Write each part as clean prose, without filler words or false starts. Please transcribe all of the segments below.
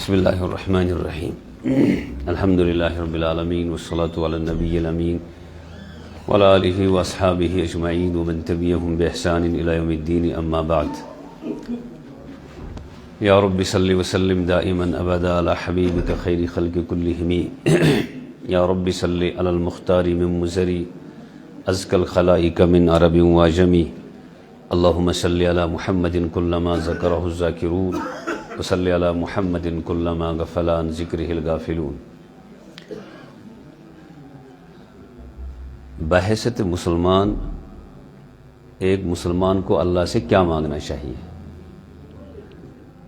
بسم اللہ الرحمن الرحیم الحمد للہ رب العالمین والصلاة علی النبی الامین وعلی آلہ واصحابہ اجمعین ومن تبعہم بإحسان الی یوم الدین اما بعد یا رب صلی وسلم دائما ابدا علی حبیبک خیر خلق کلہم یا رب صلی علی المختار من مزری ازکی الخلائق من عرب وعجم اللہم صلی علی محمد کلما ذکرہ الذاکرون وصلی علی محمد کلما غفل عن ذکرہ الغافلون۔ بحیثیت مسلمان ایک مسلمان کو اللہ سے کیا مانگنا چاہیے؟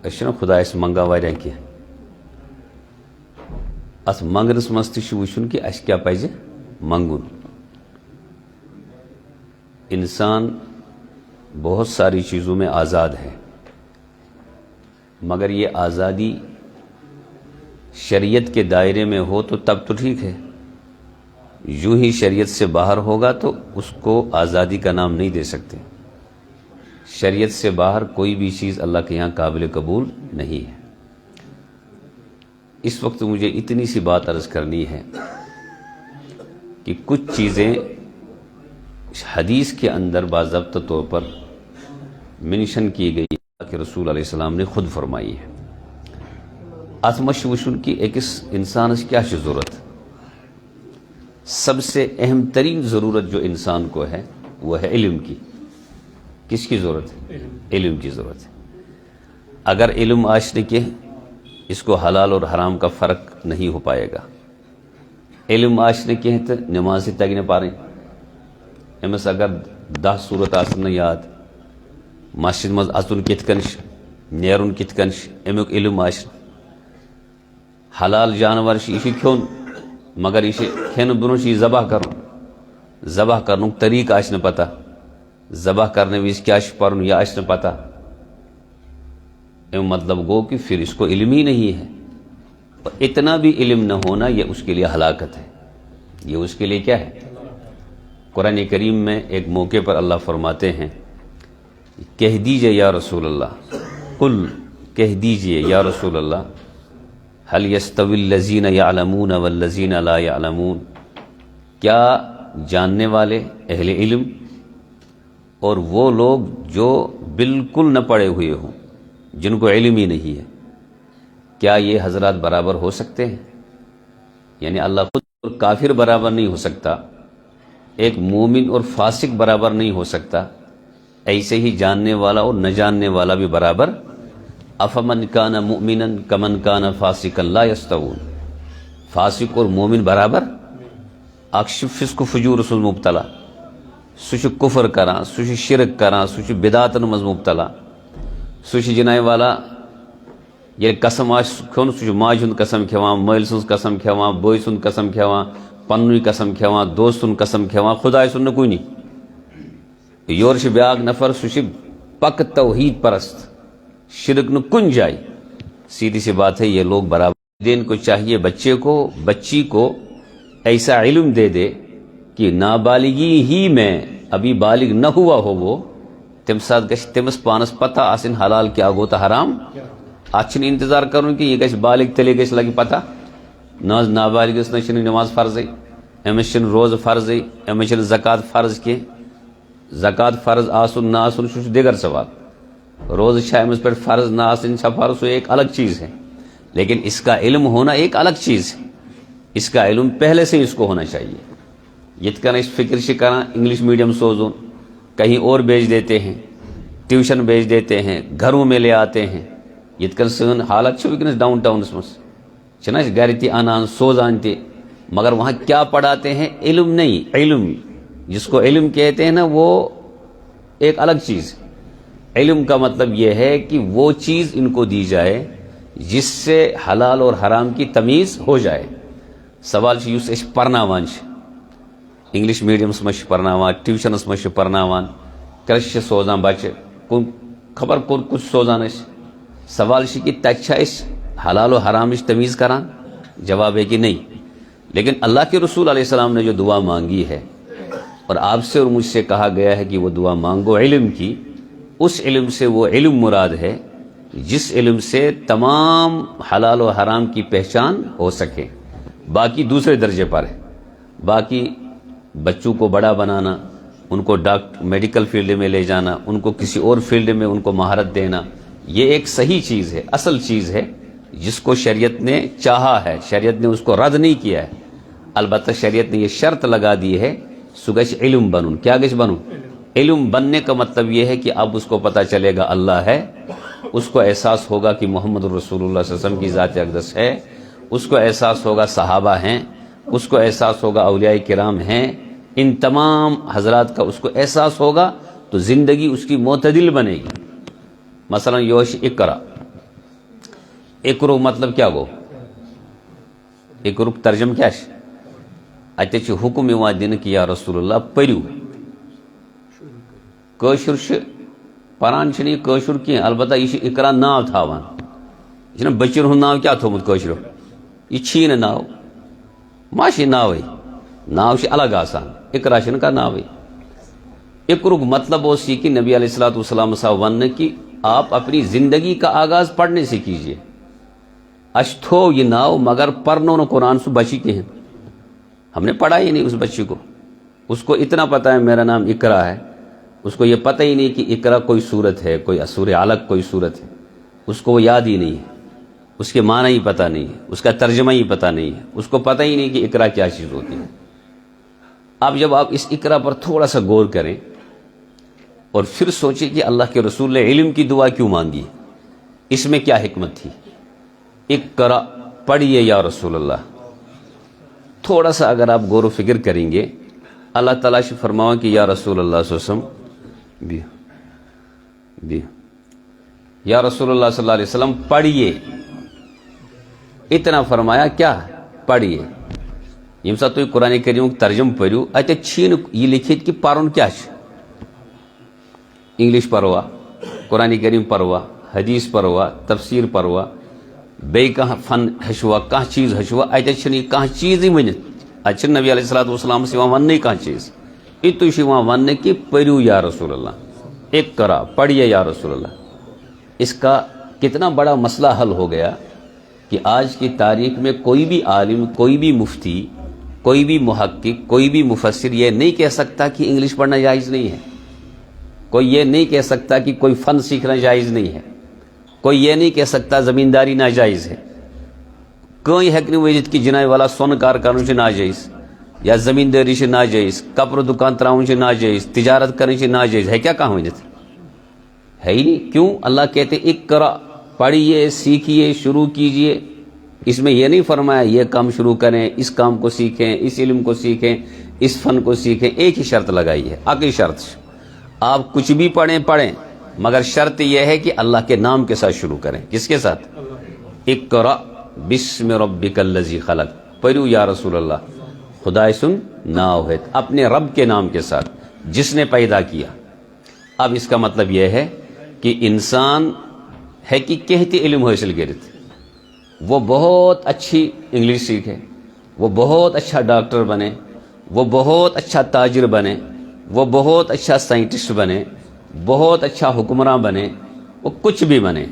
اچھا خدا اس منگا واریاہ کی ات منگنس مز تہ وچھن کہ اس کیا پزِ منگن۔ انسان بہت ساری چیزوں میں آزاد ہے، مگر یہ آزادی شریعت کے دائرے میں ہو تو تب تو ٹھیک ہے، یوں ہی شریعت سے باہر ہوگا تو اس کو آزادی کا نام نہیں دے سکتے۔ شریعت سے باہر کوئی بھی چیز اللہ کے یہاں قابل قبول نہیں ہے۔ اس وقت مجھے اتنی سی بات عرض کرنی ہے کہ کچھ چیزیں حدیث کے اندر باضابطہ طور پر منشن کی گئی کہ رسول علیہ السلام نے خود فرمائی ہے۔ ات مش وچھن کہ ایکس انسانس کیا ضرورت، سب سے اہم ترین ضرورت جو انسان کو ہے وہ ہے علم کی۔ کس کی ضرورت ہے؟ علم کی ضرورت ہے۔ اگر علم آشنے کے اس کو حلال اور حرام کا فرق نہیں ہو پائے گا۔ علم آشنے کے تو نماز تگنے پاریں، امس اگر 10 صورت آسن یاد، مسجد مز اژن کت کن نیرن کت کن امیک علم آس۔ حلال جانور یہ کھیون مگر یہ کھین برو یہ ذبح کرن، ذبح کرن طریق آس نہ پتہ، ذبح کرنے وز کیا پرن یہ آس نہ پتہ، ام مطلب گو کہ پھر اس کو علم ہی نہیں ہے۔ اور اتنا بھی علم نہ ہونا یہ اس کے لیے ہلاکت ہے، یہ اس کے لیے کیا ہے؟ قرآن کریم میں ایک موقع پر اللہ فرماتے ہیں کہہ دیجئے یا رسول اللہ، قل کہہ دیجئے یا رسول اللہ، هل يستوي الذين يعلمون والذين لا يعلمون، کیا جاننے والے اہل علم اور وہ لوگ جو بالکل نہ پڑھے ہوئے ہوں، جن کو علم ہی نہیں ہے، کیا یہ حضرات برابر ہو سکتے ہیں؟ یعنی اللہ خود کافر برابر نہیں ہو سکتا، ایک مومن اور فاسق برابر نہیں ہو سکتا، ایسے ہی جاننے والا اور نہ جاننے والا بھی برابر۔ افمن کان مؤمنا کمن کان فاسقا لا یستوون، فاسق اور مومن برابر؟ اکھ فسق و فجور سن مبتلا، سہ کفر کران، سہ شرک کران، سہ بدعتن مز مبتلا، سہ جنائے والا یہ قسم آس کھیون، سہ ماج ہند قسم کھیوان، مٲلۍ سٕنٛز قسم کھیوان، بٲے سُنٛد قسم کھیوان، پننُے قسم کھیوان، دوست سُنٛد قسم کھیوان، خدائے سُنٛد نہٕ کُنی۔ یور بیاکھ نفر سہ پک توحید پرست، شرک نہ کن جائے۔ سیدھی سی بات ہے یہ لوگ برابر۔ دین کو چاہیے بچی کو ایسا علم دے دے کہ نابالغی ہی میں ابھی بالغ نہ ہوا ہو وہ، تم ساتھ گژھِ تمس پانس پتہ آسن حلال کیا گو تو حرام۔ اتھ انتظار کرن کہ یہ گژھِ بالغ تیلے گژھِ لگہِ پتہ، نہ نابالغس نہ چھنہٕ نماز فرضے، امس چھنہٕ روزٕ فرضے، امس چھنہٕ زکات فرض کینٛہہ۔ زکات فرض آسن نہ آسن سہ دیگر سوال، روز چھا امس پہ فرض نہ آسن چھا فرض سو ایک الگ چیز ہے، لیکن اس کا علم ہونا ایک الگ چیز ہے۔ اس کا علم پہلے سے اس کو ہونا چاہیے۔ یت کن اس فکر سے کران انگلش میڈیم سوزون، کہیں اور بھیج دیتے ہیں، ٹیوشن بھیج دیتے ہیں، گھروں میں لے آتے ہیں۔ یت کن سن حالت چھ ونکس ڈاؤن ٹاؤنس مز چھنا گھر تہ انان سوزان تہ، مگر وہاں کیا پڑھاتے ہیں؟ علم نہیں، علم جس کو علم کہتے ہیں نا وہ ایک الگ چیز ہے۔ علم کا مطلب یہ ہے کہ وہ چیز ان کو دی جائے جس سے حلال اور حرام کی تمیز ہو جائے۔ سوال یس اس پرناوان انگلش میڈیمس مش پرناوان، ٹیوشنس مش پرناوان، کرش سوزان بچہ کن خبر کن کچھ سوزان اس۔ سوال کہ تک حلال و حرام تمیز کران؟ جواب ہے کہ نہیں۔ لیکن اللہ کے رسول علیہ السلام نے جو دعا مانگی ہے اور آپ سے اور مجھ سے کہا گیا ہے کہ وہ دعا مانگو علم کی، اس علم سے وہ علم مراد ہے جس علم سے تمام حلال و حرام کی پہچان ہو سکے. باقی دوسرے درجے پر ہے. باقی بچوں کو بڑا بنانا، ان کو میڈیکل فیلڈ میں لے جانا، ان کو کسی اور فیلڈ میں ان کو مہارت دینا، یہ ایک صحیح چیز ہے، اصل چیز ہے جس کو شریعت نے چاہا ہے. شریعت نے اس کو رد نہیں کیا ہے. البتہ شریعت نے یہ شرط لگا دی ہے سگش علم بنون. کیا گش بنون؟ علم بننے کا مطلب یہ ہے کہ اب اس کو پتہ چلے گا اللہ ہے، اس کو احساس ہوگا کہ محمد رسول اللہ صلی اللہ علیہ وسلم کی ذات اقدس ہے، اس کو احساس ہوگا صحابہ ہیں، اس کو احساس ہوگا اولیاء کرام ہیں، ان تمام حضرات کا اس کو احساس ہوگا تو زندگی اس کی معتدل بنے گی. مثلا یوش اقرا، اقرو مطلب کیا گو؟ اقرو ترجم کیا ہے؟ اتہ چھ حکم یوان دن کہ یا رسول اللہ پریو. کاشر چھ پران چھ نہیں کاشر کی، البتہ یہ اقرا ناو تھاوان. یہ بچن ہند ناو کیا تھومت کاشرو؟ یہ چھی نا ناو، ماشی ناوے، ناو چھ الگ آسان، اقرا چھ کا ناوے. اقرو مطلب اس یہ کہ نبی علیہ الصلوۃ والسلام صاحب ون کہ آپ اپنی زندگی کا آغاز پڑھنے سے کیجئے. اش تھو یہ ناو مگر پڑھنو نہ قرآن سو بچی کے ہیں، ہم نے پڑھا ہی نہیں اس بچی کو. اس کو اتنا پتہ ہے میرا نام اقرا ہے، اس کو یہ پتہ ہی نہیں کہ اقرا کوئی صورت ہے، کوئی سورہ علق کوئی صورت ہے. اس کو وہ یاد ہی نہیں ہے، اس کے معنی ہی پتہ نہیں ہے، اس کا ترجمہ ہی پتہ نہیں ہے، اس کو پتہ ہی نہیں کہ اقرا کیا چیز ہوتی ہے. اب جب آپ اس اقرا پر تھوڑا سا غور کریں اور پھر سوچیں کہ اللہ کے رسول نے علم کی دعا کیوں مانگی، اس میں کیا حکمت تھی. اقرا پڑھیے یا رسول اللہ. تھوڑا سا اگر آپ غور و فکر کریں گے، اللہ تعالیٰ سے فرماوا کہ یا رسول اللہ صلی اللہ علیہ وسلم بھی یا رسول اللہ صلی اللہ علیہ وسلم پڑھیے. اتنا فرمایا کیا؟ پڑھیے. یم ساتھ تھی قرآن کریم ترجم پڑھو اتہ چھ یہ لکھت کہ پرن کیا انگلش پروا، قرآن کریم پروا، حدیث پروا، تفسیر پروا، بی کھانا فن ہچوا، کھانا چیز ہچوا. اتہ کھانا چیز ہی ونت، اتہ نبی علیہ الصلوۃ والسلام سے ون کھانا چیز. یہ ون کہ پریو یا رسول اللہ، اقرا پڑھیے یا رسول اللہ. اس کا کتنا بڑا مسئلہ حل ہو گیا کہ آج کی تاریخ میں کوئی بھی عالم، کوئی بھی مفتی، کوئی بھی محقق، کوئی بھی مفسر یہ نہیں کہہ سکتا کہ انگلش پڑھنا جائز نہیں ہے. کوئی یہ نہیں کہہ سکتا کہ کوئی فن سیکھنا جائز نہیں ہے. کوئی یہ نہیں کہہ سکتا زمینداری ناجائز ہے. کوئی ہیکنی وجد کی جنائی والا سون کار کرنے سے ناجائز، یا زمینداری سے ناجائز، کپڑ دکان تراؤن سے ناجائز، تجارت کرنے سے ناجائز ہے. کیا کہاں وجد ہے ہی نہیں. کیوں؟ اللہ کہتے اقرا پڑھیے، سیکھیے، شروع کیجئے. اس میں یہ نہیں فرمایا یہ کام شروع کریں، اس کام کو سیکھیں، اس علم کو سیکھیں، اس فن کو سیکھیں. ایک ہی شرط لگائی ہے، عقلی شرط. آپ کچھ بھی پڑھیں مگر شرط یہ ہے کہ اللہ کے نام کے ساتھ شروع کریں. کس کے ساتھ؟ اقرا بسم ربک الذی خلق. پڑھو یا رسول اللہ، خدا سن ناو ہے، اپنے رب کے نام کے ساتھ جس نے پیدا کیا. اب اس کا مطلب یہ ہے کہ انسان ہے کہ کہتے علم حاصل کرتے، وہ بہت اچھی انگلش سیکھے، وہ بہت اچھا ڈاکٹر بنے، وہ بہت اچھا تاجر بنے، وہ بہت اچھا سائنٹسٹ بنے، بہت اچھا حکمراں بنے، وہ کچھ بھی بنے.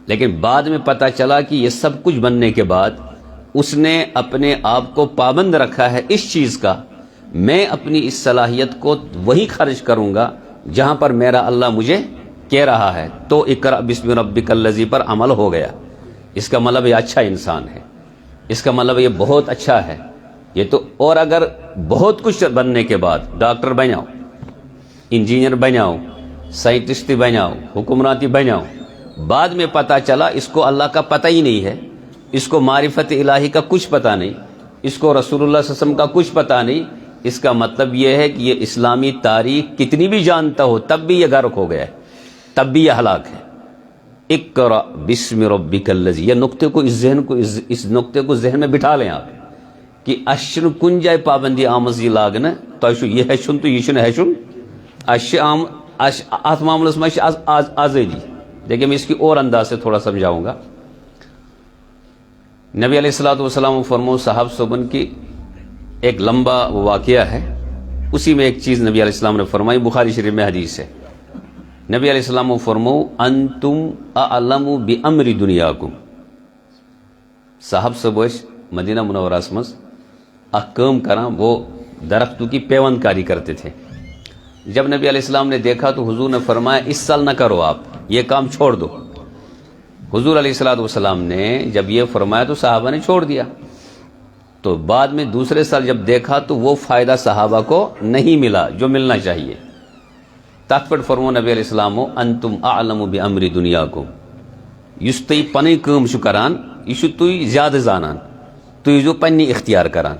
لیکن بعد میں پتہ چلا کہ یہ سب کچھ بننے کے بعد اس نے اپنے آپ کو پابند رکھا ہے اس چیز کا، میں اپنی اس صلاحیت کو وہی خرچ کروں گا جہاں پر میرا اللہ مجھے کہہ رہا ہے. تو اقرا بسم ربک الذی پر عمل ہو گیا. اس کا مطلب یہ اچھا انسان ہے، اس کا مطلب یہ بہت اچھا ہے. یہ تو اور اگر بہت کچھ بننے کے بعد ڈاکٹر بناؤ، انجینئر بناؤ، سائنٹسٹ بناؤ، حکمراتی بناؤ، بعد میں پتہ چلا اس کو اللہ کا پتہ ہی نہیں ہے، اس کو معرفت الہی کا کچھ پتہ نہیں، اس کو رسول اللہ صلی اللہ علیہ وسلم کا کچھ پتہ نہیں. اس کا مطلب یہ ہے کہ یہ اسلامی تاریخ کتنی بھی جانتا ہو تب بھی یہ غرق ہو گیا ہے، تب بھی یہ ہلاک ہے. اقرا بسم ربک الذی، یہ نقطے کو اس نقطے کو ذہن میں بٹھا لیں آپ کہ اشن کن جائے پابندی آمز یہ لاگنا تو یہ ہیچن تو یہ ہیچن ات معاملس میں آزادی. دیکھیں میں اس کی اور انداز سے تھوڑا سمجھاؤں گا. نبی علیہ الصلوۃ والسلام فرمو صاحب صوبن کی ایک لمبا واقعہ ہے، اسی میں ایک چیز نبی علیہ السلام نے فرمائی، بخاری شریف میں حدیث ہے. نبی علیہ السلام فرمو انتم اعلم بامر دنیاکم. صاحب صاحب مدینہ منورہ مز اخ کام کران، وہ درختوں کی پیوند کاری کرتے تھے. جب نبی علیہ السلام نے دیکھا تو حضور نے فرمایا اس سال نہ کرو، آپ یہ کام چھوڑ دو. حضور علیہ السلام نے جب یہ فرمایا تو صحابہ نے چھوڑ دیا. تو بعد میں دوسرے سال جب دیکھا تو وہ فائدہ صحابہ کو نہیں ملا جو ملنا چاہیے. تک پہ فرمو نبی علیہ السلام انتم اعلم بامر دنیاکم، یس تُہۍ پنٕنۍ کٲم چھُ کران یہ چھُ تُہۍ زیادٕ زانان، تُہۍ ٲسۍزیو پننہِ اختیار کران.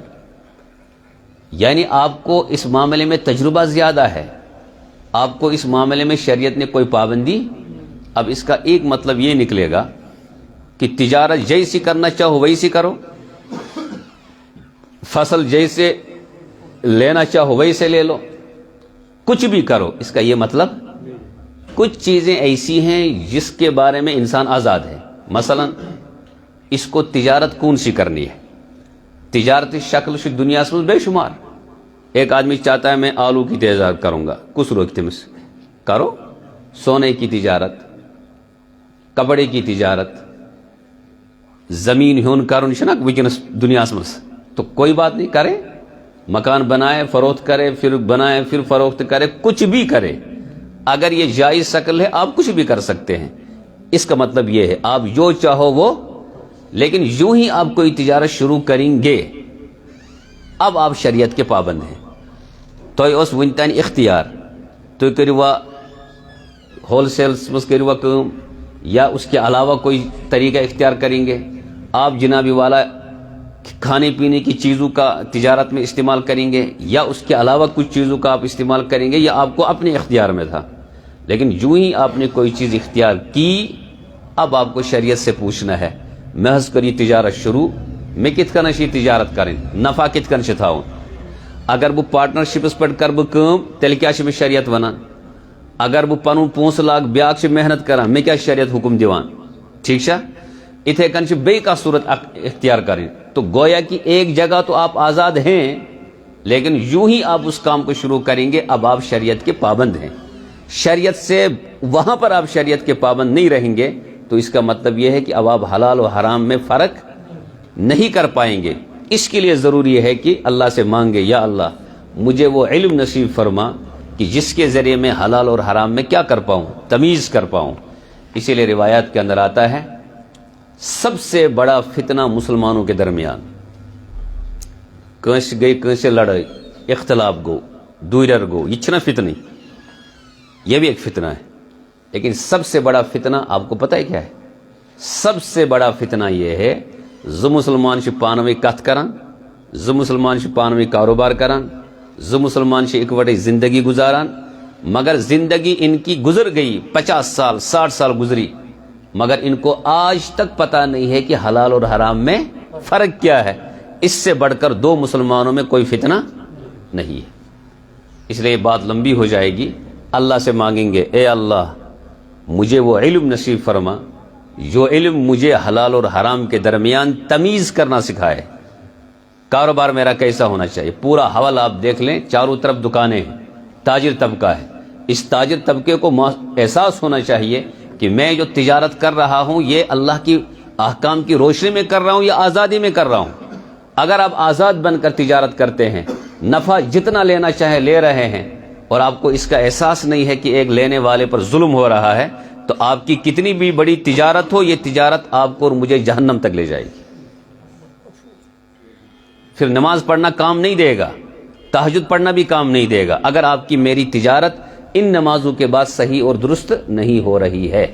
یعنی آپ کو اس معاملے میں تجربہ زیادہ ہے، آپ کو اس معاملے میں شریعت نے کوئی پابندی. اب اس کا ایک مطلب یہ نکلے گا کہ تجارت جیسی کرنا چاہو ویسی کرو، فصل جیسے لینا چاہو ویسے لے لو، کچھ بھی کرو. اس کا یہ مطلب کچھ چیزیں ایسی ہیں جس کے بارے میں انسان آزاد ہے. مثلا اس کو تجارت کون سی کرنی ہے، تجارتی شکل سے دنیا سے بے شمار. ایک آدمی چاہتا ہے میں آلو کی تجارت کروں گا، کس روک تمس کرو. سونے کی تجارت، کپڑے کی تجارت، زمین ہون کرن چھنا ونکس دنیا مز تو کوئی بات نہیں، کرے. مکان بنائے فروخت کرے، پھر بنائے پھر فروخت کرے، کچھ بھی کرے. اگر یہ جائز شکل ہے آپ کچھ بھی کر سکتے ہیں. اس کا مطلب یہ ہے آپ جو چاہو وہ. لیکن یوں ہی آپ کوئی تجارت شروع کریں گے اب آپ شریعت کے پابند ہیں. تو اس ون تین اختیار تو کروا ہول سیلس مز کروا کام، یا اس کے علاوہ کوئی طریقہ اختیار کریں گے. آپ جنابی والا کھانے پینے کی چیزوں کا تجارت میں استعمال کریں گے، یا اس کے علاوہ کچھ چیزوں کا آپ استعمال کریں گے، یا آپ کو اپنے اختیار میں تھا. لیکن جو ہی آپ نے کوئی چیز اختیار کی اب آپ کو شریعت سے پوچھنا ہے محض کری تجارت شروع میں کت کن تجارت کریں، نفع کت کن تھاؤن. اگر بہ پارٹنرشپس پہ کر بہ کام تیل کیا میں شریعت ونان. اگر بہ پن پونسہ لاگ بیاکھ محنت کران میں کیا شریعت حکم دیوان. ٹھیک چھا. اتھے کن بیٚیہِ کانٛہہ صورت اختیار کریں. تو گویا کہ ایک جگہ تو آپ آزاد ہیں، لیکن یوں ہی آپ اس کام کو شروع کریں گے اب آپ شریعت کے پابند ہیں. شریعت سے وہاں پر آپ شریعت کے پابند نہیں رہیں گے تو اس کا مطلب یہ ہے کہ اب آپ حلال و حرام میں فرق نہیں کر پائیں گے. اس کے لیے ضروری ہے کہ اللہ سے مانگے یا اللہ مجھے وہ علم نصیب فرما کہ جس کے ذریعے میں حلال اور حرام میں کیا کر پاؤں، تمیز کر پاؤں. اسی لیے روایات کے اندر آتا ہے سب سے بڑا فتنہ مسلمانوں کے درمیان کنس گئی کنس لڑائی اختلاف گو دورر گو، یہ چھنا فتنہ، یہ بھی ایک فتنہ ہے. لیکن سب سے بڑا فتنہ آپ کو پتہ ہے کیا ہے؟ سب سے بڑا فتنہ یہ ہے زٕ مسلمان چھ پانوی کت کران، زٕ مسلمان چھ پانوی کاروبار کران، زٕ مسلمان چھ اکوٹے زندگی گزاران، مگر زندگی ان کی گزر گئی 50 سال 60 سال گزری، مگر ان کو آج تک پتہ نہیں ہے کہ حلال اور حرام میں فرق کیا ہے. اس سے بڑھ کر دو مسلمانوں میں کوئی فتنہ نہیں ہے. اس لیے بات لمبی ہو جائے گی. اللہ سے مانگیں گے اے اللہ مجھے وہ علم نصیب فرما جو علم مجھے حلال اور حرام کے درمیان تمیز کرنا سکھائے. کاروبار میرا کیسا ہونا چاہیے، پورا حوالہ آپ دیکھ لیں، چاروں طرف دکانیں ہیں، تاجر طبقہ ہے. اس تاجر طبقے کو احساس ہونا چاہیے کہ میں جو تجارت کر رہا ہوں یہ اللہ کی احکام کی روشنی میں کر رہا ہوں یا آزادی میں کر رہا ہوں. اگر آپ آزاد بن کر تجارت کرتے ہیں، نفع جتنا لینا چاہے لے رہے ہیں، اور آپ کو اس کا احساس نہیں ہے کہ ایک لینے والے پر ظلم ہو رہا ہے، تو آپ کی کتنی بھی بڑی تجارت ہو یہ تجارت آپ کو اور مجھے جہنم تک لے جائے گی. پھر نماز پڑھنا کام نہیں دے گا، تہجد پڑھنا بھی کام نہیں دے گا اگر آپ کی میری تجارت ان نمازوں کے بعد صحیح اور درست نہیں ہو رہی ہے.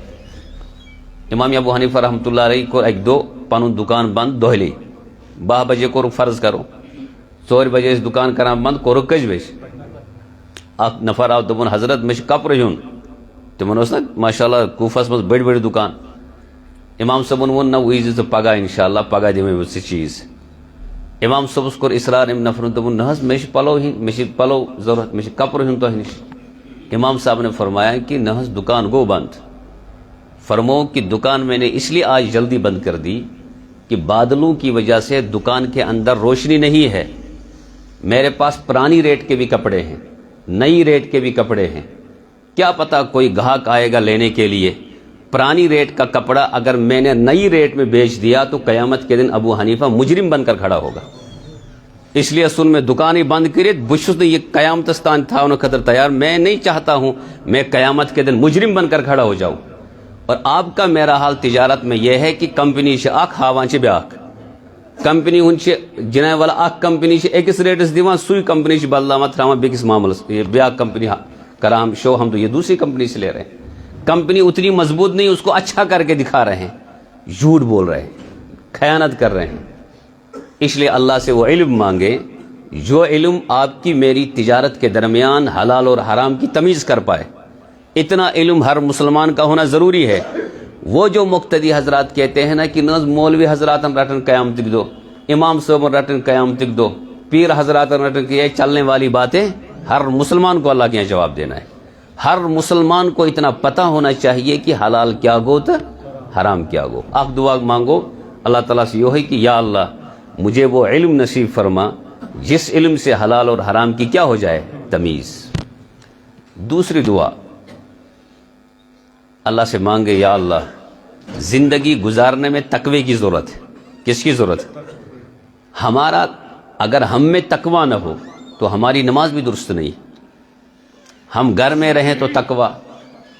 امام ابو حنیفہ رحمۃ اللہ علیہ کو ایک دو پن دکان بند دہلی 12 بجے کو فرض کرو 4 بجے اس دکان کران بند کور کج بج اخ نفر آو دپن حضرت مجھ کپر ہن تمن نا ماشاء اللہ کوفس مز بڑی بڑی دکان. امام صاحبن وون نہ ویز پگہ انشاءاللہ پگہ دمے سہ چیز. امام صاحبس کور اصرار ام نفرن دپن نہ مے پلو ہن مے پلو ضرورت مے کپر ہن تہ نش. امام صاحب نے فرمایا کہ نہ دکان گو بند. فرمو کہ دکان میں نے اس لیے آج جلدی بند کر دی کہ بادلوں کی وجہ سے دکان کے اندر روشنی نہیں ہے. میرے پاس پرانی ریٹ کے بھی کپڑے ہیں، نئی ریٹ کے بھی کپڑے ہیں. کیا پتا کوئی گاہک آئے گا لینے کے لیے، پرانی ریٹ کا کپڑا اگر میں نے نئی ریٹ میں بیچ دیا تو قیامت کے دن ابو حنیفہ مجرم بن کر کھڑا ہوگا. اس لیے سن میں دکانی بند کری بشس نے یہ قیامتستان تھا انہوں خطر تیار، میں نہیں چاہتا ہوں میں قیامت کے دن مجرم بن کر کھڑا ہو جاؤں. اور آپ کا میرا حال تجارت میں یہ ہے کہ کمپنی سے اخ ہاوان سے بیاکھ کمپنی ہن جنائے والا اخ کمپنی سے ایکس ریٹس دیوان سوئی کمپنی سے بدلاما تھراما بیکس معاملس یہ بیاکھ کمپنی کرا ہم شو ہم تو یہ دوسری کمپنی سے لے رہے ہیں. کمپنی اتنی مضبوط نہیں، اس کو اچھا کر کے دکھا رہے ہیں، جھوٹ بول رہے ہیں، خیانت کر رہے ہیں. اس لیے اللہ سے وہ علم مانگے جو علم آپ کی میری تجارت کے درمیان حلال اور حرام کی تمیز کر پائے. اتنا علم ہر مسلمان کا ہونا ضروری ہے. وہ جو مقتدی حضرات کہتے ہیں نا کہ نہ مولوی حضرات ہم رٹن قیامتک دو، امام صاحب رٹن قیامتک دو، پیر حضرات رٹن کی یہ چلنے والی باتیں ہر مسلمان کو اللہ کے یہاں جواب دینا ہے. ہر مسلمان کو اتنا پتہ ہونا چاہیے کہ حلال کیا گو تو حرام کیا گو. آپ دعا مانگو اللہ تعالیٰ سے یہ ہے کہ یا اللہ مجھے وہ علم نصیب فرما جس علم سے حلال اور حرام کی کیا ہو جائے تمیز. دوسری دعا اللہ سے مانگے یا اللہ زندگی گزارنے میں تقوی کی ضرورت ہے. کس کی ضرورت ہے؟ ہمارا اگر ہم میں تقوی نہ ہو تو ہماری نماز بھی درست نہیں. ہم گھر میں رہیں تو تقوی،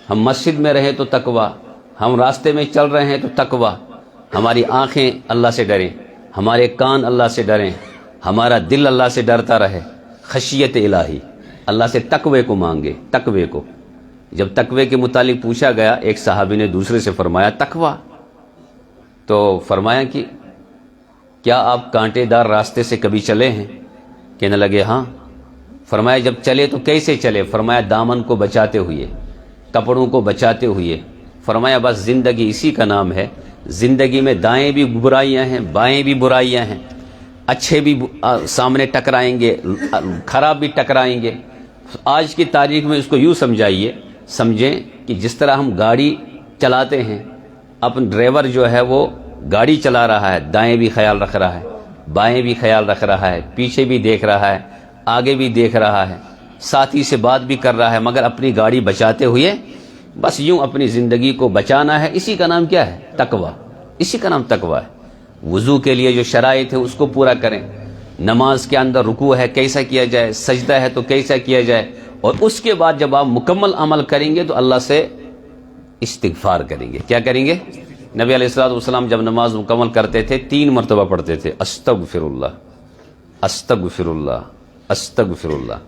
ہم مسجد میں رہیں تو تقوی، ہم راستے میں چل رہے ہیں تو تقوی، ہماری آنکھیں اللہ سے ڈریں، ہمارے کان اللہ سے ڈریں، ہمارا دل اللہ سے ڈرتا رہے. خشیت الہی اللہ سے تقوی کو مانگے. تقوی کو جب تقوی کے متعلق پوچھا گیا ایک صحابی نے دوسرے سے فرمایا تقوی، تو فرمایا کہ کیا آپ کانٹے دار راستے سے کبھی چلے ہیں؟ کہنے لگے ہاں. فرمایا جب چلے تو کیسے چلے؟ فرمایا دامن کو بچاتے ہوئے، کپڑوں کو بچاتے ہوئے. فرمایا بس زندگی اسی کا نام ہے. زندگی میں دائیں بھی برائیاں ہیں، بائیں بھی برائیاں ہیں، اچھے بھی سامنے ٹکرائیں گے، خراب بھی ٹکرائیں گے. آج کی تاریخ میں اس کو یوں سمجھیں کہ جس طرح ہم گاڑی چلاتے ہیں، اپن ڈرائیور جو ہے وہ گاڑی چلا رہا ہے، دائیں بھی خیال رکھ رہا ہے، بائیں بھی خیال رکھ رہا ہے، پیچھے بھی دیکھ رہا ہے، آگے بھی دیکھ رہا ہے، ساتھی سے بات بھی کر رہا ہے، مگر اپنی گاڑی بچاتے ہوئے بس یوں اپنی زندگی کو بچانا ہے. اسی کا نام کیا ہے؟ تقوی. اسی کا نام تقوی ہے. وضو کے لیے جو شرائط ہے اس کو پورا کریں. نماز کے اندر رکوع ہے کیسا کیا جائے، سجدہ ہے تو کیسا کیا جائے، اور اس کے بعد جب آپ مکمل عمل کریں گے تو اللہ سے استغفار کریں گے. کیا کریں گے؟ نبی علیہ الصلوۃ والسلام جب نماز مکمل کرتے تھے 3 مرتبہ پڑھتے تھے استغفر اللہ استغفر اللہ استغفر اللہ.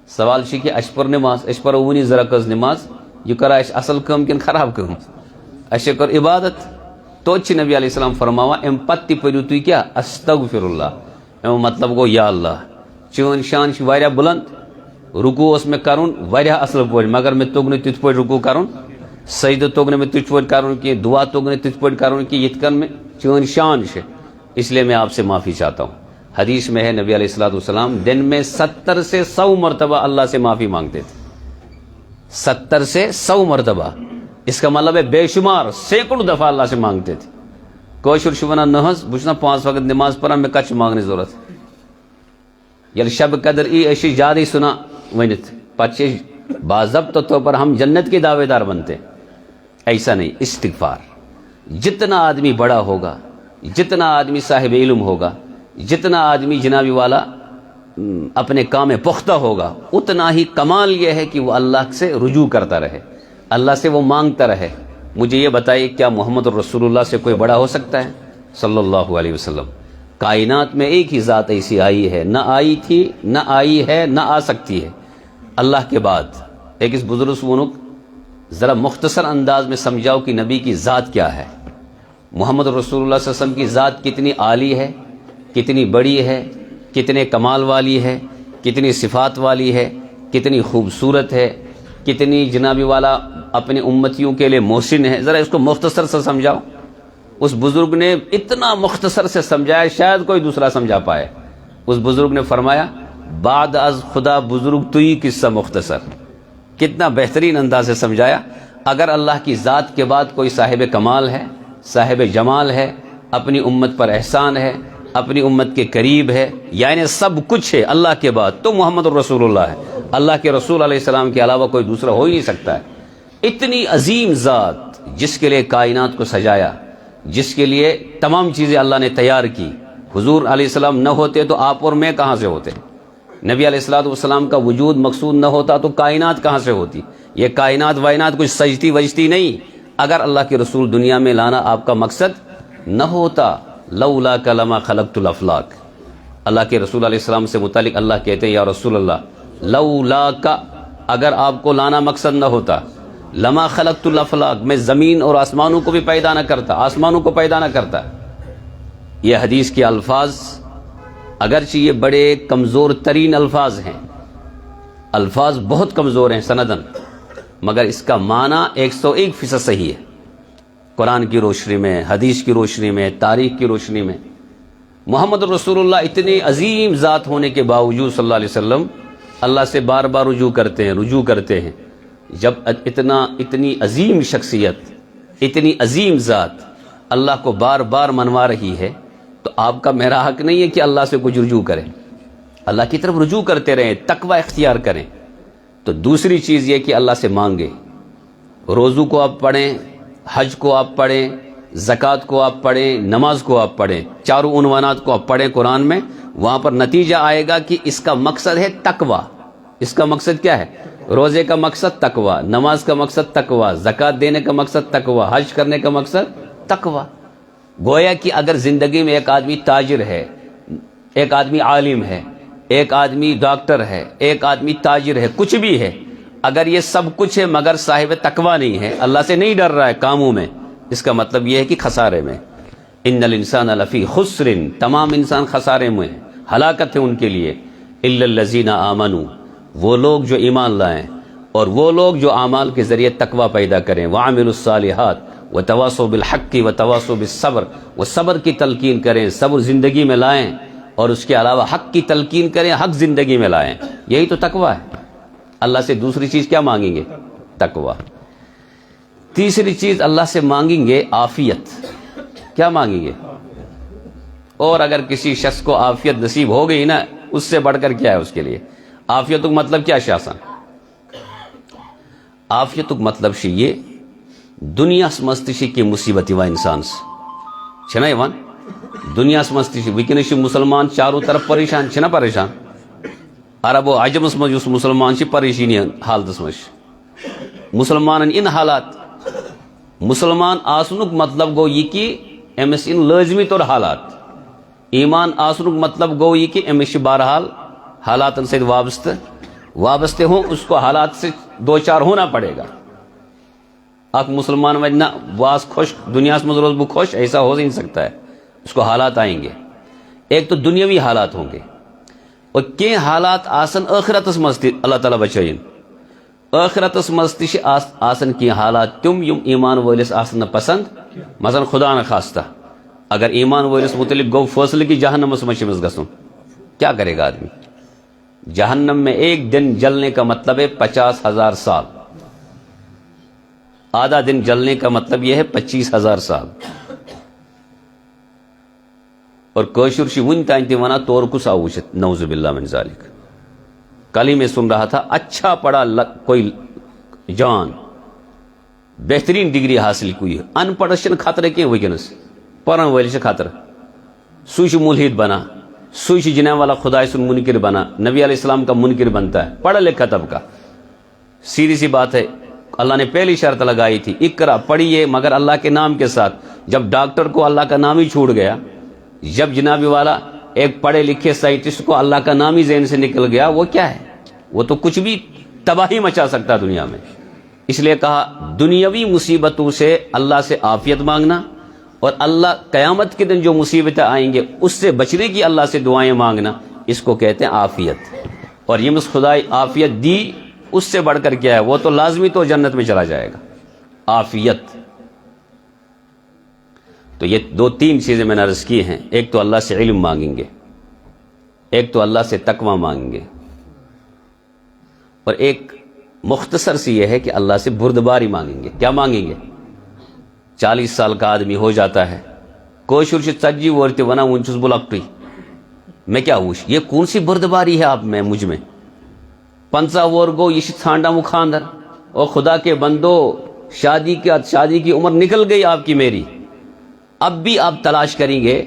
سوال چھ کہ اش پر نماز اش پر ونی ذرا کز نماز یہ کرا اش اصل کم کن خراب کم اش کر عبادت تو چھ نبی علیہ السلام فرماوا ام پت پڑھو تھی کیا استغفر اللہ. مطلب گو یا اللہ چون شان چھ واریاہ بلند، رکوع اس میں کرن واریاہ اصل پوٹ، مگر میں توگ نے تت پوٹ رکوع کرن، سجدہ توگ نے میں تت پوٹ کرن کہ دعا توگ نے تت پوٹ کرن کہ یت کن میں چون شان چھ. اس لیے میں آپ سے معافی چاہتا ہوں. حدیث میں ہے نبی علیہ الصلوۃ والسلام دن میں 70 سے 100 مرتبہ اللہ سے معافی مانگتے تھے. 70 سے 100 مرتبہ، اس کا مطلب ہے بے شمار سینکڑوں دفعہ اللہ سے مانگتے تھے. کوشر شبنا نہز بچنا 5 وقت نماز پڑھا میں کچھ مانگنے ضرورت یل شب قدر ای ایشی جادی سنا ونت پچے باضابطہ طور پر ہم جنت کے دعوے دار بنتے. ایسا نہیں. استغفار. جتنا آدمی بڑا ہوگا، جتنا آدمی صاحب علم ہوگا، جتنا آدمی جنابی والا اپنے کام میں پختہ ہوگا، اتنا ہی کمال یہ ہے کہ وہ اللہ سے رجوع کرتا رہے، اللہ سے وہ مانگتا رہے. مجھے یہ بتائیے کیا محمد رسول اللہ سے کوئی بڑا ہو سکتا ہے صلی اللہ علیہ وسلم؟ کائنات میں ایک ہی ذات ایسی آئی ہے، نہ آئی تھی، نہ آئی ہے، نہ آ سکتی ہے اللہ کے بعد. ایک اس بزرگ سونک ذرا مختصر انداز میں سمجھاؤ کہ نبی کی ذات کیا ہے. محمد رسول اللہ صلی اللہ علیہ وسلم کی ذات کتنی عالی ہے، کتنی بڑی ہے، کتنے کمال والی ہے، کتنی صفات والی ہے، کتنی خوبصورت ہے، کتنی جنابی والا اپنی امتیوں کے لیے محسن ہے. ذرا اس کو مختصر سے سمجھاؤ. اس بزرگ نے اتنا مختصر سے سمجھایا شاید کوئی دوسرا سمجھا پائے. اس بزرگ نے فرمایا بعد از خدا بزرگ تو ہی قصہ مختصر. کتنا بہترین انداز سے سمجھایا. اگر اللہ کی ذات کے بعد کوئی صاحب کمال ہے، صاحب جمال ہے، اپنی امت پر احسان ہے، اپنی امت کے قریب ہے، یعنی سب کچھ ہے اللہ کے بعد، تو محمد رسول اللہ ہے. اللہ کے رسول علیہ السلام کے علاوہ کوئی دوسرا ہو ہی نہیں سکتا ہے۔ اتنی عظیم ذات جس کے لیے کائنات کو سجایا، جس کے لیے تمام چیزیں اللہ نے تیار کی۔ حضور علیہ السلام نہ ہوتے تو آپ اور میں کہاں سے ہوتے؟ نبی علیہ السلام کا وجود مقصود نہ ہوتا تو کائنات کہاں سے ہوتی؟ یہ کائنات وائنات کچھ سجتی وجتی نہیں اگر اللہ کے رسول دنیا میں لانا آپ کا مقصد نہ ہوتا۔ لولا کلمہ خلقت الافلاک، اللہ کے رسول علیہ السلام سے متعلق اللہ کہتے ہیں یا رسول اللہ لولا کا، اگر آپ کو لانا مقصد نہ ہوتا، لما خلقت الافلاک، میں زمین اور آسمانوں کو بھی پیدا نہ کرتا، آسمانوں کو پیدا نہ کرتا۔ یہ حدیث کے الفاظ اگرچہ یہ بڑے کمزور ترین الفاظ ہیں، الفاظ بہت کمزور ہیں سندن، مگر اس کا معنی 101% صحیح ہے۔ قرآن کی روشنی میں، حدیث کی روشنی میں، تاریخ کی روشنی میں محمد رسول اللہ اتنی عظیم ذات ہونے کے باوجود صلی اللہ علیہ وسلم اللہ سے بار بار رجوع کرتے ہیں۔ جب اتنی عظیم شخصیت، اتنی عظیم ذات اللہ کو بار بار منوا رہی ہے تو آپ کا میرا حق نہیں ہے کہ اللہ سے کچھ رجوع کریں، اللہ کی طرف رجوع کرتے رہیں، تقوی اختیار کریں۔ تو دوسری چیز یہ کہ اللہ سے مانگیں، روزوں کو آپ پڑھیں، حج کو آپ پڑھیں، زکوٰۃ کو آپ پڑھیں، نماز کو آپ پڑھیں، چاروں عنوانات کو آپ پڑھیں قرآن میں، وہاں پر نتیجہ آئے گا کہ اس کا مقصد ہے تقوی۔ اس کا مقصد کیا ہے؟ روزے کا مقصد تقوی، نماز کا مقصد تقوی، زکوٰۃ دینے کا مقصد تقوی، حج کرنے کا مقصد تقوی۔ گویا کہ اگر زندگی میں ایک آدمی تاجر ہے، ایک آدمی عالم ہے، ایک آدمی ڈاکٹر ہے، ایک آدمی تاجر ہے، کچھ بھی ہے، اگر یہ سب کچھ ہے مگر صاحب تقوی نہیں ہے، اللہ سے نہیں ڈر رہا ہے کاموں میں، اس کا مطلب یہ ہے کہ خسارے میں۔ ان الانسان لفی خسر، تمام انسان خسارے میں ہیں، ہلاکت ہے ان کے لیے۔ الا الذین آمنوا، وہ لوگ جو ایمان لائیں اور وہ لوگ جو اعمال کے ذریعے تقوی پیدا کریں، وعملوا الصالحات وتواصوا بالحق وتواصوا بالصبر، وہ صبر کی تلقین کریں، صبر زندگی میں لائیں، اور اس کے علاوہ حق کی تلقین کریں، حق زندگی میں لائیں، یہی تو تقوی ہے۔ اللہ سے دوسری چیز کیا مانگیں گے؟ تقوی۔ تیسری چیز اللہ سے مانگیں گے عافیت۔ کیا مانگیں گے؟ اور اگر کسی شخص کو عافیت نصیب ہو گئی نا، اس سے بڑھ کر کیا ہے اس کے لیے؟ عافیت کا مطلب کیا شاسن؟ عافیت کا مطلب یہ دنیا سمستشی کی مصیبتی و انسان چھنا یوان دنیا سمستشی وکنش مسلمان چاروں طرف پریشان چھنا پریشان، عرب و عجمس مز اس مسلمان چھ پریشانی حالتس مز، مسلمان ان حالات، مسلمان آسنک مطلب گو یہ کہ امس ان لازمی طور حالات، ایمان آسنک مطلب گو یہ کہ امس بہرحال حالات سے وابستہ ہوں، اس کو حالات سے دو چار ہونا پڑے گا۔ اک مسلمان وجنا واس خوش دنیا سے روز بو خوش، ایسا ہو نہیں سکتا ہے، اس کو حالات آئیں گے۔ ایک تو دنیاوی حالات ہوں گے، اور کئی حالات آسن آخرتس مز اللہ تعالیٰ بچائن، آخرتس مز آسن کی حالات تم یم ایمان وولس آسن پسند، مثلا خدا نخواستہ اگر ایمان وولس متعلق گو فیصلہ کی جہنم مز گسن، کیا کرے گا آدمی؟ جہنم میں ایک دن جلنے کا مطلب ہے 50,000 سال، آدھا دن جلنے کا مطلب یہ ہے 25,000 سال۔ اور کوشر شی ون تانتی ونا تور کس آوشت، نعوذ باللہ من ذالک۔ کل ہی میں سن رہا تھا، اچھا پڑھا کوئی جان بہترین ڈگری حاصل کی، ان پڑھس خطرہ کی ونکس پرن ول خطرہ، سوچ ملحد بنا، سوچ جنہ والا خدا سن منکر بنا، نبی علیہ السلام کا منکر بنتا ہے، پڑھا لکھا طبقہ۔ سیدھی سی بات ہے، اللہ نے پہلی شرط لگائی تھی اقرا پڑھیے مگر اللہ کے نام کے ساتھ۔ جب ڈاکٹر کو اللہ کا نام ہی چھوٹ گیا، جب جناب والا ایک پڑھے لکھے سائنٹسٹ کو اللہ کا نام ہی ذہن سے نکل گیا، وہ کیا ہے؟ وہ تو کچھ بھی تباہی مچا سکتا دنیا میں۔ اس لیے کہا دنیاوی مصیبتوں سے اللہ سے عافیت مانگنا، اور اللہ قیامت کے دن جو مصیبتیں آئیں گے اس سے بچنے کی اللہ سے دعائیں مانگنا، اس کو کہتے ہیں عافیت۔ اور یہ خدائے عافیت دی، اس سے بڑھ کر کیا ہے؟ وہ تو لازمی تو جنت میں چلا جائے گا، عافیت۔ تو یہ دو تین چیزیں میں نے عرض کی ہیں، ایک تو اللہ سے علم مانگیں گے، ایک تو اللہ سے تقوی مانگیں گے، اور ایک مختصر سی یہ ہے کہ اللہ سے بردباری مانگیں گے۔ کیا مانگیں گے؟ 40 سال کا آدمی ہو جاتا ہے، کوشر سے چجی ورتے ونا ونچس بلکٹی، میں کیا ہوش، یہ کون سی بردباری ہے آپ میں مجھ میں؟ 50 وور گو یہ ژھانڈا وہ خاندر، اور خدا کے بندو شادی کی عمر نکل گئی آپ کی میری، اب بھی آپ تلاش کریں گے؟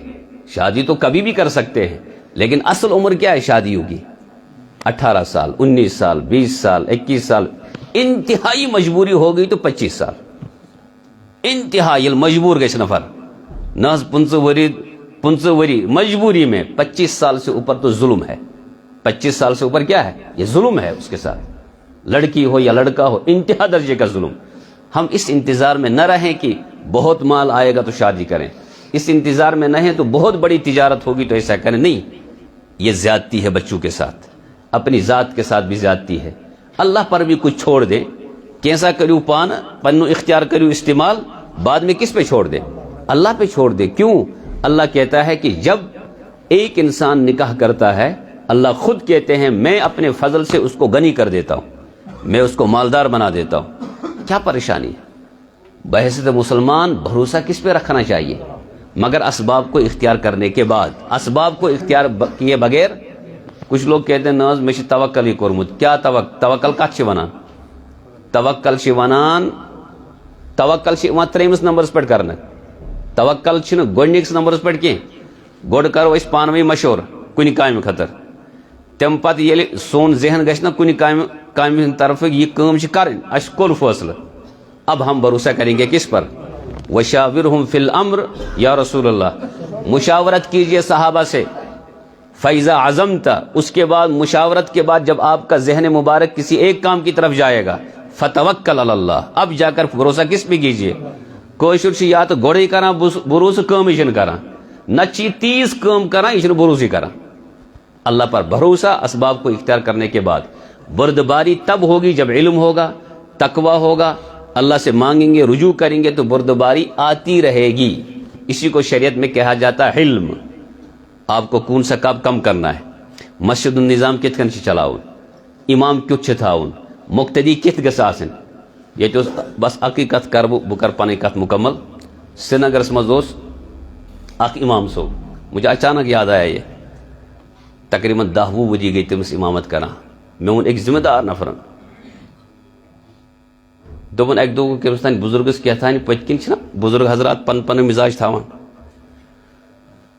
شادی تو کبھی بھی کر سکتے ہیں، لیکن اصل عمر کیا ہے شادیوں کی؟ 18 سال، 19 سال، 20 سال، 21 سال، انتہائی مجبوری ہو گئی تو 25 سال، انتہائی مجبور گئے نفر نہ 15 وری مجبوری میں، 25 سال سے اوپر تو ظلم ہے، 25 سال سے اوپر کیا ہے؟ یہ ظلم ہے اس کے ساتھ، لڑکی ہو یا لڑکا ہو، انتہا درجے کا ظلم۔ ہم اس انتظار میں نہ رہیں کہ بہت مال آئے گا تو شادی کریں، اس انتظار میں نہ ہیں تو بہت بڑی تجارت ہوگی تو ایسا کریں، نہیں، یہ زیادتی ہے بچوں کے ساتھ، اپنی ذات کے ساتھ بھی زیادتی ہے۔ اللہ پر بھی کچھ چھوڑ دیں، کیسا کریو پان پنو اختیار کریو استعمال، بعد میں کس پہ چھوڑ دیں؟ اللہ پہ چھوڑ دیں۔ کیوں؟ اللہ کہتا ہے کہ جب ایک انسان نکاح کرتا ہے، اللہ خود کہتے ہیں میں اپنے فضل سے اس کو غنی کر دیتا ہوں، میں اس کو مالدار بنا دیتا ہوں۔ کیا پریشانی ہے؟ بحیثیت مسلمان بھروسہ کس پہ رکھنا چاہیے؟ مگر اسباب کو اختیار کرنے کے بعد، اسباب کو اختیار کیے بغیر کچھ لوگ کہتے ہیں ناز میں توکل ہی کورمت۔ کیا توکل کت چھ ونان؟ توکل چھ ونان، توکل چھ یوان 3 نمبرس پہ کرنا، توکل چھ گۄڈنِکِس نمبرس پہ کی، گۄڈٕ کرو أسۍ پانہٕ ؤنۍ مشور کُنہِ کامہِ خٲطرٕ، تمہِ پتہٕ ییٚلہِ سون ذہن گژھِ نا کُنہِ کامہِ ہٕنٛدِ طرفہٕ یہِ کٲم چھِ کرٕنۍ، اَسہِ کوٚر فٲصلہٕ، اب ہم بھروسہ کریں گے کس پر؟ وشاورہم فی الامر یا رسول اللہ، مشاورت کیجئے صحابہ سے، فیضا عزمت، اس کے بعد مشاورت کے بعد جب آپ کا ذہن مبارک کسی ایک کام کی طرف جائے گا، فتوکل علی اللہ، اب جا کر بھروسہ کس پہ کیجئے؟ کوشر چھ یا تو گوڑے کران بھروسہ کام ہی کران، نہ چی 30 کام کران یہ بھروسہ کران۔ اللہ پر بھروسہ اسباب کو اختیار کرنے کے بعد، بردباری تب ہوگی جب علم ہوگا، تقوی ہوگا، اللہ سے مانگیں گے، رجوع کریں گے تو بردباری آتی رہے گی۔ اسی کو شریعت میں کہا جاتا ہے علم۔ آپ کو کون سا کام کم کرنا ہے، مسجد النظام کت کن چلاؤن، امام کیت چھ تھاؤن، مقتدی کت گژھِ آسن۔ یہ تو بس اکی کت کر بہ کر پنٕنۍ کت مکمل۔ سری نگرس مز اوس اخ امام صوب، مجھے اچانک یاد آیا یہ، تقریباً 10-20 ؤری گئی تمس امامت کران، مے وون ایک ذمہ دار نفرن، دوپن اکہ دۄہ کٔمِس تانۍ بزرگس کیٛاہ تانۍ پٔتۍ کِنۍ چھِنا بزرگ حضرات پن پن مزاج تھاوان،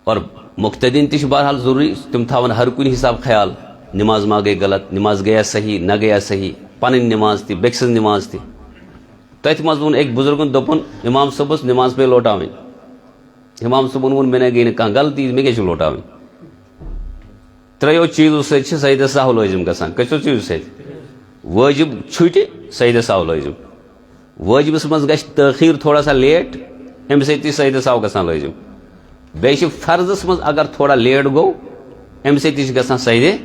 اور مقتدین تہ بہرحال ضروری تم تھاون ہر کُنہِ حساب خیال، نماز ما گئی غلط، نماز گیا صحیح نہ گیا صحیح، پنٕنۍ نماز تہ بیٚکہِ سٕنٛز نماز تہ۔ تتھ منٛز ووٚن أکۍ بزرگن دوپُن امام صٲبس نماز پے لوٹاوٕنۍ، امام صٲبن ووٚن مےٚ نَے گٔے نہٕ کانٛہہ غلطی، مےٚ کیٛاہ چھِ لوٹاوٕنۍ؟ 3 چیٖزو سۭتۍ چھِ سیدٕ سہو لٲزم گژھان، کٔژو چیٖزو سۭتۍ؟ وٲجب چھُٹہِ، سیدٕ سہو لٲزم، وٲجبس منٛز گژھِ تٲخیٖر تھوڑا سا لیٹ، امہِ سۭتۍ تہِ سیدٕ سہو گژھان لٲزم، بیٚیہِ چھِ فرضس منٛز اگر تھوڑا لیٹ گوٚو امہِ سۭتۍ تہِ چھِ گژھان سیدٕ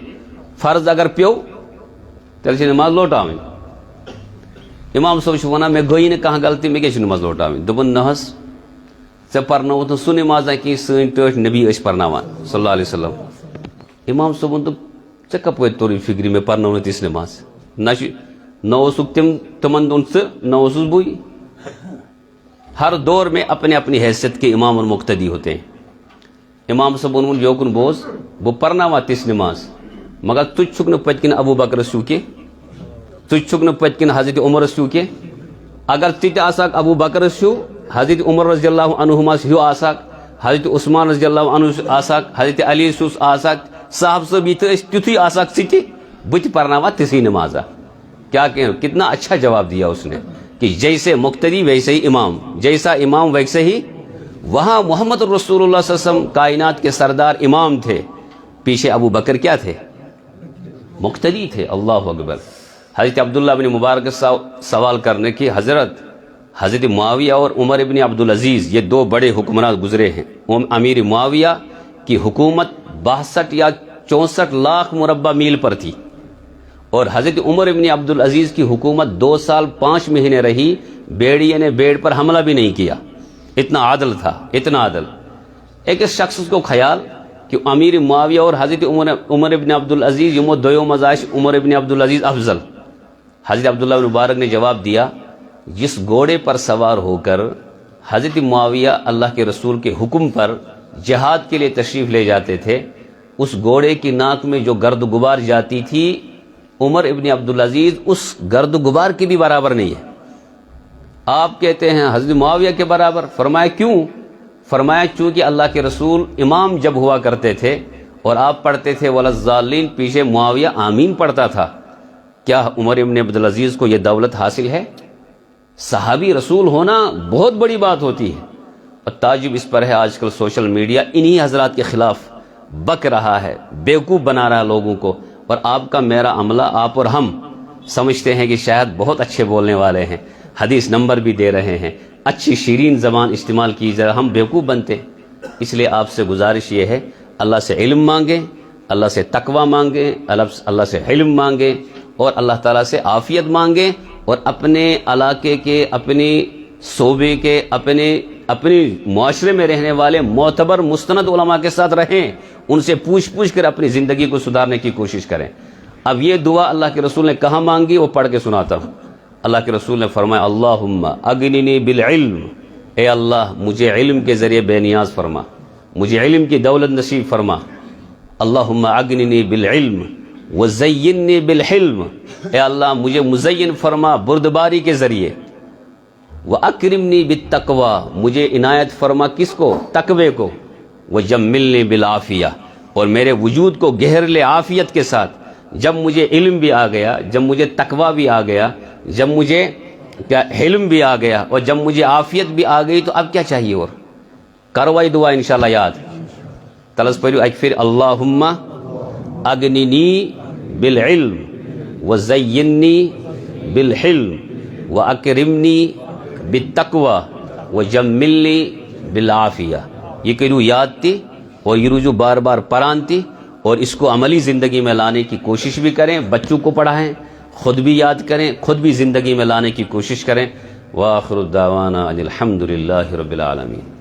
فرض اگر پیوٚو تیٚلہِ چھِ نماز لوٹاوٕنۍ۔ امام صٲب چھُ ونان مےٚ گٔیی نہٕ کانٛہہ غلطی، مےٚ کیٛاہ چھِ نماز لوٹاوٕنۍ؟ دوٚپُن نہ حظ ژےٚ پرنووُتھ نہٕ سُہ نمازا کینٛہہ سٲنۍ ٹٲٹھۍ نبی ٲسۍ پرناوان صلی اللہ علیہ وسلم۔ امام صٲبن دوٚپ ژےٚ کپٲرۍ توٚرُے فکرِ مےٚ پرنو نہٕ تِژھ نماز، نہ اوسُکھ تمن دۄن ژٕ نہ اوسُس بٕے۔ ہر دور میں اپنے اپنی حیثیت کے امام اور مقتدی ہوتے ہیں۔ امام صٲبن ووٚن یوکُن بوز بہٕ پرناوان تِژھ نماز، مگر تُہۍ چھُکھ نہٕ پٔتۍ کِنۍ ابوٗ بکرس ہیوٗ کینٛہہ، تُہۍ چھُکھ نہٕ پٔتۍ کِنۍ حضرت عمرس ہیوٗ کینٛہہ۔ اگر تہِ تہِ آسہکھ ابوٗ بکرس ہیوٗ، حضرت عمر رضی اللہ عنہُمس ہیوٗ آسہکھ، حضرت عثمان رضی اللہ عنہ آسہکھ، حضرت علی سُس آسہکھ، صاحب صٲب یہِ تہِ ٲسۍ تیُتھُے آسہکھ ژٕ تہِ، بہٕ تہِ پرناوان تِژھٕے نمازا۔ کیا کہ کتنا اچھا جواب دیا اس نے کہ جیسے مقتدی ویسے ہی امام، جیسا امام ویسے ہی۔ وہاں محمد رسول اللہ صلی اللہ علیہ وسلم کائنات کے سردار امام تھے، پیچھے ابو بکر کیا تھے؟ مقتدی تھے۔ اللہ اکبر۔ حضرت عبداللہ بن مبارک سوال کرنے کی، حضرت معاویہ اور عمر ابن عبدالعزیز یہ 2 بڑے حکمران گزرے ہیں۔ امیر معاویہ کی حکومت 62 یا 64 لاکھ مربع میل پر تھی، اور حضرت عمر ابن عبدالعزیز کی حکومت 2 سال 5 مہینے رہی، بیڑیے نے بیڑ پر حملہ بھی نہیں کیا، اتنا عادل تھا، اتنا عادل۔ ایک اس شخص کو خیال کہ امیر معاویہ اور حضرت عمر ابن عبدالعزیز یمو دویو مزاش عمر ابن عبدالعزیز افضل۔ حضرت عبداللہ بن مبارک نے جواب دیا، جس گھوڑے پر سوار ہو کر حضرت معاویہ اللہ کے رسول کے حکم پر جہاد کے لیے تشریف لے جاتے تھے، اس گھوڑے کی ناک میں جو گرد غبار جاتی تھی عمر ابن عبدالعزیز اس گرد و غبار کی بھی برابر نہیں ہے. آپ کہتے ہیں حضرت معاویہ کے برابر. فرمایا کیوں؟ فرمایا چونکہ اللہ کے رسول امام جب ہوا کرتے تھے اور آپ پڑھتے تھے وَلَلضَّالِّينَ، پیچھے معاویہ آمین پڑھتا تھا. کیا عمر ابن عبدالعزیز کو یہ دولت حاصل ہے؟ صحابی رسول ہونا بہت بڑی بات ہوتی ہے. اور تعجب اس پر ہے آج کل سوشل میڈیا انہی حضرات کے خلاف بک رہا ہے، بیوقوف بنا رہا ہے لوگوں کو. اور آپ کا میرا عملہ، آپ اور ہم سمجھتے ہیں کہ شاید بہت اچھے بولنے والے ہیں، حدیث نمبر بھی دے رہے ہیں، اچھی شیرین زبان استعمال کی جائے، ہم بیوقوف بنتے. اس لیے آپ سے گزارش یہ ہے، اللہ سے علم مانگیں، اللہ سے تقوی مانگیں، اللہ سے علم مانگیں، اور اللہ تعالیٰ سے عافیت مانگیں، اور اپنے علاقے کے، اپنی صوبے کے، اپنی معاشرے میں رہنے والے معتبر مستند علماء کے ساتھ رہیں، ان سے پوچھ کر اپنی زندگی کو سدھارنے کی کوشش کریں. اب یہ دعا اللہ کے رسول نے کہاں مانگی وہ پڑھ کے سناتا ہوں. اللہ کے رسول نے فرمایا اللہم اغننی بالعلم، اے اللہ مجھے علم کے ذریعے بے نیاز فرما، مجھے علم کی دولت نصیب فرما. اللہم اغننی بالعلم وزیننی بالحلم، اے اللہ مجھے مزین فرما بردباری کے ذریعے. وَأَكْرِمْنِي بِالتَّقْوَى، مجھے عنایت فرما کس کو؟ تقوی کو. وَجَمِّلْنِي بِالْعَافِيَةِ، اور میرے وجود کو گہر لے عافیت کے ساتھ. جب مجھے علم بھی آ گیا، جب مجھے تقوی بھی آ گیا، جب مجھے حلم بھی آ گیا، اور جب مجھے عافیت بھی آ گئی، تو اب کیا چاہیے؟ اور کروائی دعا انشاءاللہ یاد. تلس پڑھو اکفر اللہم اغننی بالعلم وزیننی بالحلم واکرمنی بالتقوی وجملنی بالعافیہ. یہ کہ یاد تھی، اور یہ رجوع بار بار پران تھی، اور اس کو عملی زندگی میں لانے کی کوشش بھی کریں، بچوں کو پڑھائیں، خود بھی یاد کریں، خود بھی زندگی میں لانے کی کوشش کریں. وآخر الدعوانا ان الحمد للہ رب العالمین.